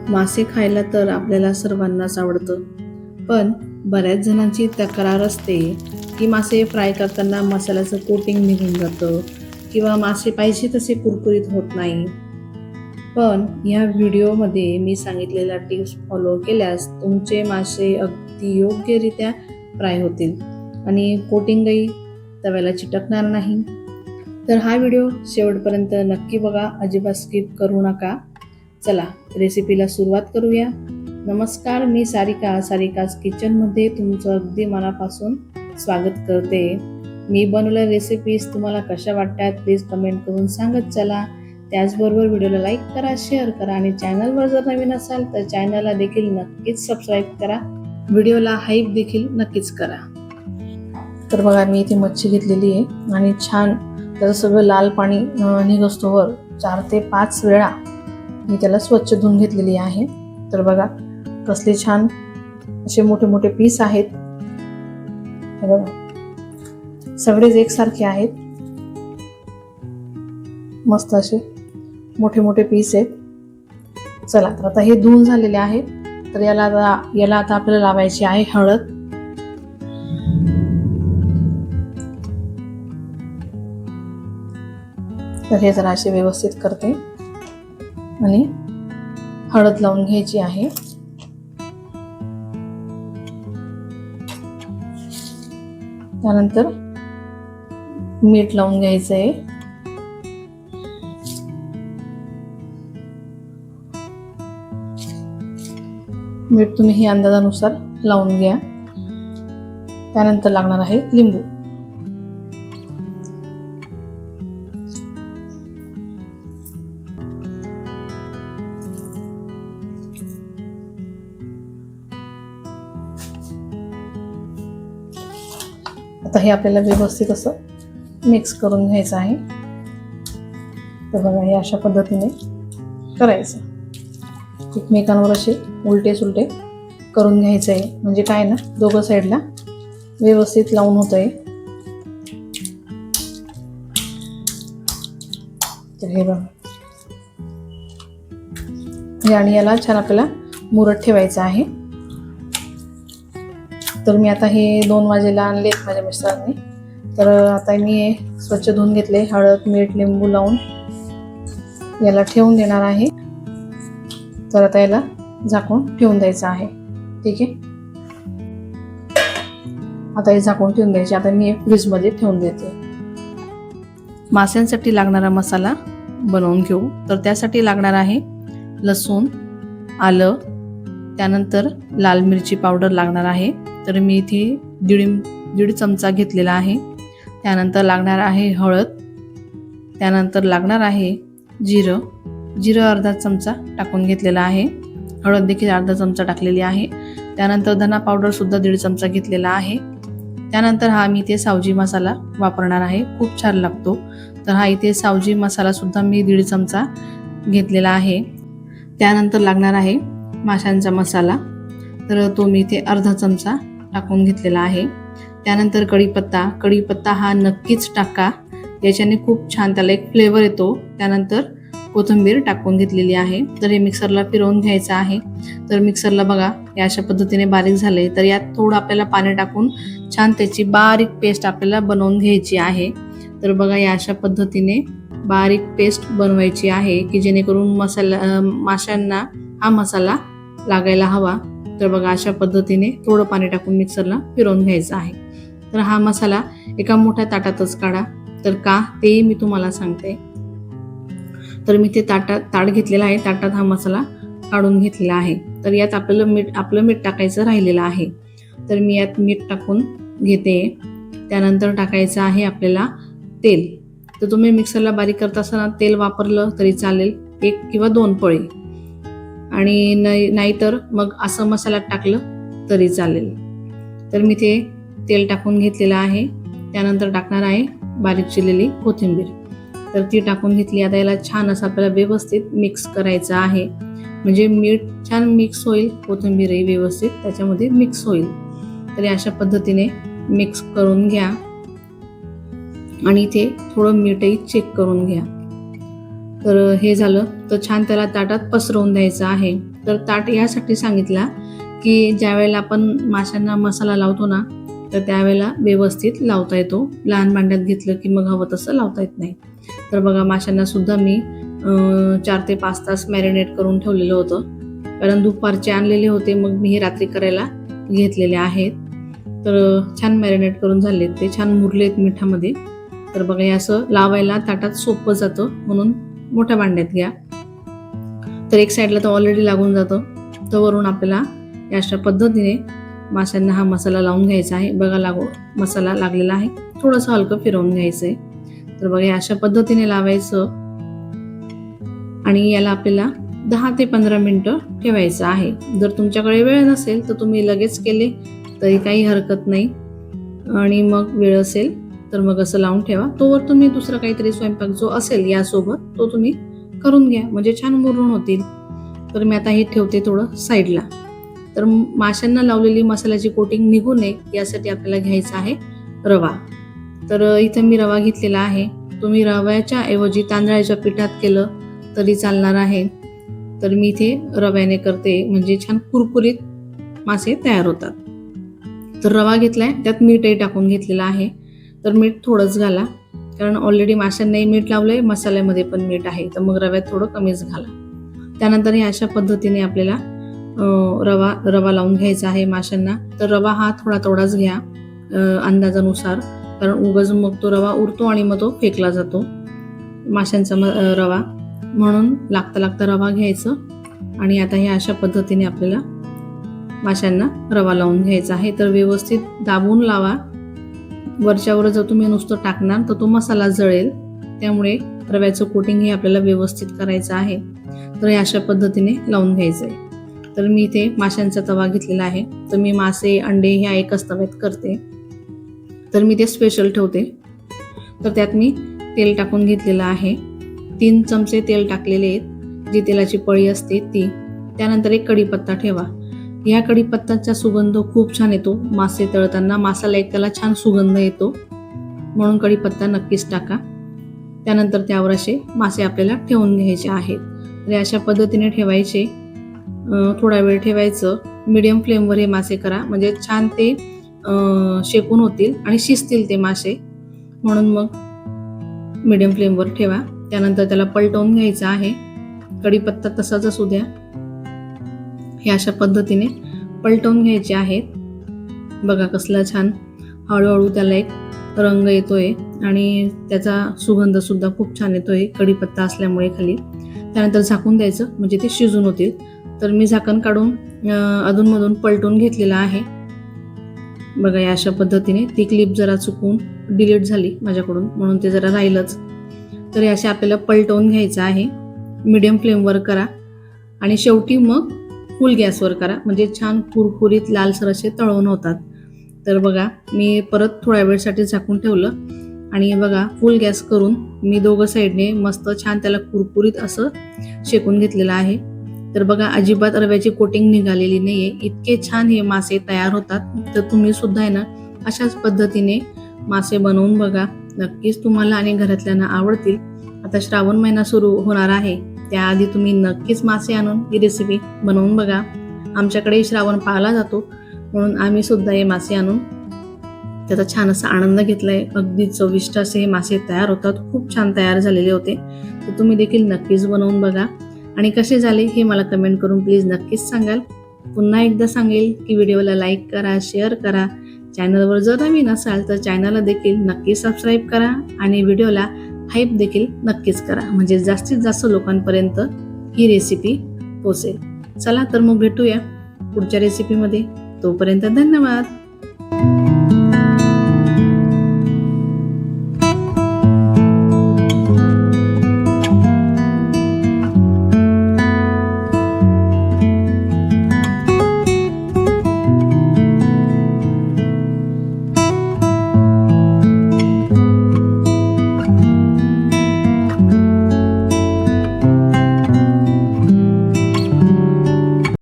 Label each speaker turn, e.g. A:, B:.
A: मासे खायला तर आपल्याला सर्वांनाच आवडतं, पण बऱ्याच जणांची तक्रार असते की मासे फ्राय करताना मसाल्याचं कोटिंग निघून जातं किंवा मासे पाहिजे तसे कुरकुरीत होत नाही. पण या व्हिडिओमध्ये मी सांगितलेल्या टिप्स फॉलो केल्यास तुमचे मासे अगदी योग्यरित्या फ्राय होतील आणि कोटिंगही तव्याला चिटकणार नाही. तर हा व्हिडिओ शेवटपर्यंत नक्की बघा, अजिबात स्किप करू नका. चला रेसिपीला सुरुवात करूया. नमस्कार, मी सारिकाज किचनमध्ये तुमचं अगदी मनापासून स्वागत करते. मी बनवलेल्या रेसिपीज तुम्हाला कशा वाटतात प्लीज कमेंट करून सांगत चला. त्याचबरोबर व्हिडिओला लाईक करा, शेअर करा आणि चॅनलवर जर नवीन असाल तर चॅनलला देखील नक्कीच सबस्क्राईब करा. व्हिडिओला हाईप देखील नक्कीच करा. तर बघा, मी इथे मच्छी घेतलेली आहे आणि छान त्याचं सगळं लाल पाणी निघस्तोवर 4 ते 5 वेळा मी त्याला स्वच्छ धुवून घेतलेली आहे. तर बघा कसले छान असे मोठे मोठे पीस आहेत. बघा सगळेच एकसारखे आहेत, मस्त असे मोठे मोठे पीस आहेत. चला तर आता हे धुवून झालेले आहेत. तर याला आता आपल्याला लावायची आहे हळद. तर हे जरा असे व्यवस्थित करते आणि हळद लावून घ्यायची आहे. त्यानंतर मीठ लावून घ्यायचं आहे. मीठ तुम्ही ही अंदाजानुसार लावून घ्या. त्यानंतर लागणार आहे लिंबू. आता हे आपल्याला व्यवस्थित असं मिक्स करून घ्यायचं आहे. तर बघा हे अशा पद्धतीने करायचं, एकमेकांवर असे उलटे सुलटे करून घ्यायचं आहे. म्हणजे काय ना, दोघं साईडला व्यवस्थित लावून होत आहे. तर हे बघा आणि याला छान आपल्याला मुरत ठेवायचं आहे. तर मी आता हे 2 वाजेला आणलेत माझ्या मिस्टरांनी. तर आता मी स्वच्छ धुवून घेतले. हळद मीठ लिंबू लावून याला ठेवून देणार आहे. तर आता याला झाकून ठेवून द्यायचं आहे. ठीक आहे, आता हे झाकून ठेवून द्यायचे. आता मी फ्रीजमध्ये ठेवून देते. माशांसाठी लागणारा मसाला बनवून घेऊ. तर त्यासाठी लागणार आहे लसूण, आलं, त्यानंतर लाल मिरची पावडर लागणार आहे. तर मी इथे दीड चमचा घेतलेला आहे. त्यानंतर लागणार आहे हळद. त्यानंतर लागणार आहे जिरं अर्धा चमचा टाकून घेतलेला आहे. हळद देखील अर्धा चमचा टाकलेली आहे. त्यानंतर धना पावडर सुद्धा 1.5 चमचा घेतलेला आहे. त्यानंतर हा मी इथे सावजी मसाला वापरणार आहे, खूप छान लागतो. तर हा इथे सावजी मसाला सुद्धा मी 1.5 चमचा घेतलेला आहे. त्यानंतर लागणार आहे माशांचा मसाला. तर तो मी इथे अर्धा चमचा टाकून घेतलेला आहे. त्यानंतर कढीपत्ता हा नक्कीच टाका, याच्याने खूप छान त्याला एक फ्लेवर येतो. त्यानंतर कोथिंबीर टाकून घेतलेली आहे. तर हे मिक्सरला फिरवून घ्यायचं आहे. तर मिक्सरला बघा या अशा पद्धतीने बारीक झाले. तर यात थोडं आपल्याला पाणी टाकून छान त्याची बारीक पेस्ट आपल्याला बनवून घ्यायची आहे. तर बघा या अशा पद्धतीने बारीक पेस्ट बनवायची आहे की जेणेकरून माशांना हा मसाला लागायला हवा. तर बघा अशा पद्धतीने थोडं पाणी टाकून मिक्सरला फिरवून घ्यायचं आहे. तर हा मसाला एका मोठ्या ताटातच काढा. तर का तेही मी तुम्हाला सांगते. तर मी ते ताट घेतलेला आहे, ताटात हा मसाला काढून घेतलेला आहे. तर यात आपलं मीठ टाकायचं राहिलेलं आहे. तर मी यात मीठ टाकून घेते. त्यानंतर टाकायचं आहे आपल्याला तेल. तर तुम्ही मिक्सरला बारीक करत असताना तेल वापरलं तरी चालेल, 1 किंवा 2 पळी. आणि नाहीतर मग असं मसाल्यात टाकलं तरी चालेल. तर मी ते तेल टाकून घेतलेलं आहे. त्यानंतर टाकणार आहे बारीक चिरलेली कोथिंबीर. तर ती टाकून घेतली. आता याला छान असं आपल्याला व्यवस्थित मिक्स करायचं आहे. म्हणजे मीठ छान मिक्स होईल, कोथिंबीरही व्यवस्थित त्याच्यामध्ये मिक्स होईल. तर अशा पद्धतीने मिक्स करून घ्या आणि इथे थोडं मीठही चेक करून घ्या. तर हे झालं तर छान त्याला ताटात पसरवून द्यायचं आहे. तर ताट यासाठी सांगितला की ज्यावेळेला आपण माशांना मसाला लावतो ना, तर त्यावेळेला व्यवस्थित लावता येतो. लहान भांड्यात घेतलं की मग हवं तसं लावता येत नाही. तर बघा माशांना सुद्धा मी 4 ते 5 तास मॅरिनेट करून ठेवलेलं होतं, कारण दुपारचे आणलेले होते, मग मी हे रात्री करायला घेतलेले आहेत. तर छान मॅरिनेट करून झालेत, ते छान मुरलेत मिठामध्ये. तर बघा हे असं लावायला ताटात सोपं जातं, म्हणून मोठ्या भांड्यात घ्या. तर एक साईडला तर ऑलरेडी लागून जातं, तर वरून आपल्याला अशा पद्धतीने माशांना हा मसाला लावून घ्यायचा आहे. बघा मसाला लागलेला आहे, थोडंसं हलकं फिरवून घ्यायचं आहे. तर बघा अशा पद्धतीने लावायचं आणि याला आपल्याला 10 ते 15 मिनिटं ठेवायचं आहे. जर तुमच्याकडे वेळ नसेल तर तुम्ही लगेच केले तरी काही हरकत नाही, आणि मग वेळ असेल तर मग असं लावून ठेवा. तोवर तुम्ही दुसरं काहीतरी स्वयंपाक जो असेल यासोबत तो तुम्ही करून घ्या, म्हणजे छान मुरून होतील. तर मी आता हे ठेवते थोडं साईडला. तर माशांना लावलेली मसाल्याची कोटिंग निघू नये यासाठी आपल्याला घ्यायचा आहे रवा. तर इथं मी रवा घेतलेला आहे. तुम्ही रव्याच्या ऐवजी तांदळाच्या पिठात केलं तरी चालणार आहे. तर मी इथे रव्याने करते, म्हणजे छान कुरकुरीत मासे तयार होतात. तर रवा घेतलाय, त्यात मीठही टाकून घेतलेलं आहे. तर मीठ थोडंच घाला, कारण ऑलरेडी माशांनाही मीठ लावलंय, मसाल्यामध्ये पण मीठ आहे, तर मग रव्यात थोडं कमीच घाला. त्यानंतर हे अशा पद्धतीने आपल्याला रवा लावून घ्यायचा आहे माशांना. तर रवा हा थोडाच घ्या अंदाजानुसार, कारण उगाच मग तो रवा उरतो आणि मग तो फेकला जातो माशांचा रवा, म्हणून लागता रवा घ्यायचं. आणि आता हे अशा पद्धतीने आपल्याला माशांना रवा लावून घ्यायचा आहे. तर व्यवस्थित दाबून लावा. वरच्यावर जर तुम्ही नुसतं टाकणार तर तो मसाला जळेल, त्यामुळे रव्याचं कोटिंग हे आपल्याला व्यवस्थित करायचं आहे. तर हे अशा पद्धतीने लावून घ्यायचं आहे. तर मी इथे माशांचा तवा घेतलेला आहे. तर मी मासे अंडे ह्या एकच तव्यात करते, तर मी ते स्पेशल ठेवते. तर त्यात मी तेल टाकून घेतलेलं आहे. 3 चमचे तेल टाकलेले आहेत, जी तेलाची पळी असते ती. त्यानंतर एक कढीपत्ता ठेवा. ह्या कढीपत्त्याचा सुगंध खूप छान येतो. मासे तळताना मसाला एक त्याला छान सुगंध येतो, म्हणून कढीपत्ता नक्कीच टाका. त्यानंतर त्यावर असे मासे आपल्याला ठेवून घ्यायचे आहेत. तर अशा पद्धतीने ठेवायचे, थोडा वेळ ठेवायचं. मीडियम फ्लेमवर हे मासे करा, म्हणजे छान ते शेकून होतील आणि शिजतील ते मासे, म्हणून मग मीडियम फ्लेमवर ठेवा. त्यानंतर त्याला पलटवून घ्यायचं आहे. कढीपत्ता तसाच असू द्या. हे अशा पद्धतीने पलटवून घ्यायचे आहेत. बघा कसला छान हळूहळू त्याला एक रंग येतोय आणि त्याचा सुगंध सुद्धा खूप छान येतोय कढीपत्ता असल्यामुळे खाली. त्यानंतर झाकून द्यायचं, म्हणजे ते शिजून होतील. तर मी झाकण काढून अधूनमधून पलटून घेतलेलं आहे. बघा या अशा पद्धतीने. ती क्लिप जरा चुकून डिलीट झाली माझ्याकडून, म्हणून ते जरा राहिलंच. तर हे असे आपल्याला पलटवून घ्यायचं आहे. मीडियम फ्लेमवर करा आणि शेवटी मग फुल गॅसवर करा, म्हणजे छान कुरकुरीत लालसर असे तळून होतात. तर बघा मी परत थोड्या वेळसाठी झाकून ठेवलं आणि बघा फुल गॅस करून मी दोघं साईडने मस्त छान त्याला कुरकुरीत असं शेकून घेतलेलं आहे. तर बघा अजिबात रव्याची कोटिंग निघालेली नाहीये, इतके छान हे मासे तयार होतात. तर तुम्ही सुद्धा आहे ना अशाच पद्धतीने मासे बनवून बघा, नक्कीच तुम्हाला आणि घरातल्यांना आवडतील. आता श्रावण महिना सुरू होणार आहे, त्याआधी तुम्ही नक्कीच मासे आणून ही रेसिपी बनवून बघा. आमच्याकडे श्रावण पाळला जातो, म्हणून आम्ही सुद्धा हे मासे आणून त्याचा छान असा आनंद घेतलाय. अगदी चविष्ट असे हे मासे तयार होतात, खूप छान तयार झालेले होते. तर तुम्ही देखील नक्कीच बनवून बघा आणि कसे झाले हे मला कमेंट करून प्लीज नक्कीच सांगाल. पुन्हा एकदा सांगेल की व्हिडिओला लाईक करा, शेअर करा. चॅनलवर जर नवीन असाल तर चॅनलला देखील नक्की सबस्क्राईब करा आणि व्हिडिओला हाईप देखील नक्कीच करा, म्हणजे जास्तीत जास्त लोकांपर्यंत ही रेसिपी पोहोचेल. चला तर मग भेटूया पुढच्या रेसिपीमध्ये. तोपर्यंत धन्यवाद.